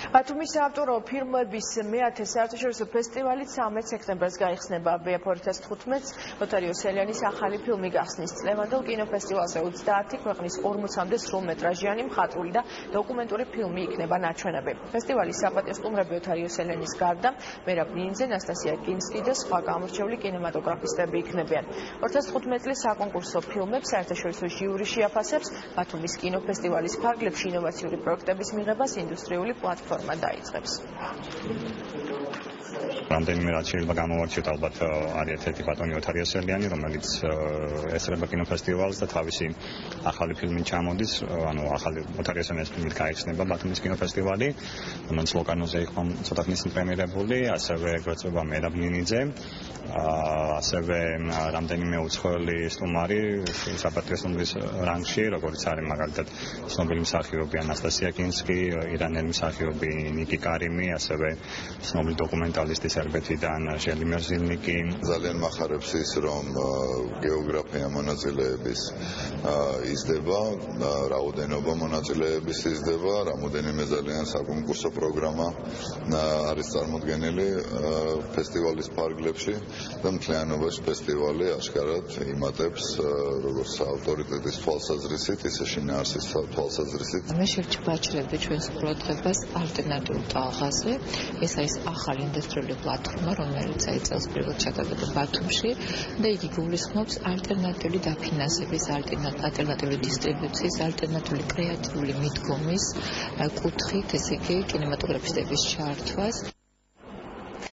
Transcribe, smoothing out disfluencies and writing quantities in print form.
ბათუმის საავტორო ფილმების მე-10 საერთაშორისო ფესტივალი 13 სექტემბერს გაიხსნება. ბეაფორითას 15-ს ლოთარ იოსელიანის ახალი ფილმი გახსნის. წლევანდელ კინოფესტივალზე 30 ქვეყნის 40-მდე სრულმეტრაჟიანი მხატვრული და დოკუმენტური ფილმი იქნება ნაჩვენები. ფესტივალის საპატიო სტუმრები ლოთარ იოსელიანის გარდა მერაბ ნინძე, ნასტასია კინსკი და სხვა გამორჩეული კინემატოგრაფისტები იქნებიან. 2015 წლის საკონკურსო ფილმებს საერთაშორისო ჟიური შეაფასებს. ბათუმის კინოფესტივალის ფარგლებში ინოვაციური პროექტების მიღებას ინდუსტრიული პლატფორმა დაიწყებს. რამდენიმე რაც შეიძლება გამოვარჩიოთ, ალბათ არის ერთ-ერთი ბატონი ლოთარ იოსელიანი, რომელიც ესწრება კინოფესტივალს და თავისი ახალი ფილმი ჩამოდის, ანუ ახალი ლოთარ იოსელიანის ფილმით გაიხსნება ბათუმის კინოფესტივალი, რომელიც ლოკანოზე იყო ცოტა ხნის პრემიერებული, ასევე ეგრეწება მერაბ ნინიძე, ასევე რამდენიმე უცხოელი სტუმარი საპატიო სტუმრის რანგში, როგორც არის მაგალითად ცნობილი მსახიობი ანასტასია კინსკი, ირანელი მსახიობი ნიკი კარიმი, ასევე ცნობილი დოკუმენტალისტი სერბეთიდან ჟელი მერზილნიკი. ძალიან მახარებს ის, რომ გეოგრაფია მონაწილეების იზრდება, რაოდენობა მონაწილეების იზრდება, რამოდენიმე ძალიან საკონკურსო პროგრამა არის წარმოდგენილი ფესტივალის ფარგლებში და მთლიანობაში ფესტივალი აშკარად იმატებს როგორც ავტორიტეტის თვალსაზრისით, ისე შინაარსის თვალსაზრისით. მე შევჩვაჭრებდი ჩვენს ყურადღებას ალტერნატიულ ტალღაზე. ეს არის ახალი ინდუსტრიული პლატფორმა, რომელიც აიწევს პირველ ჩატარებას ბათუმში და იგი გულისხმობს ალტერნატიული დაფინანსების, ალტერნატიული დისტრიბუციის, ალტერნატიული კრეატიული მიდგომის კუთხით, ესე იგი კინემატოგრაფისტების ჩართვას.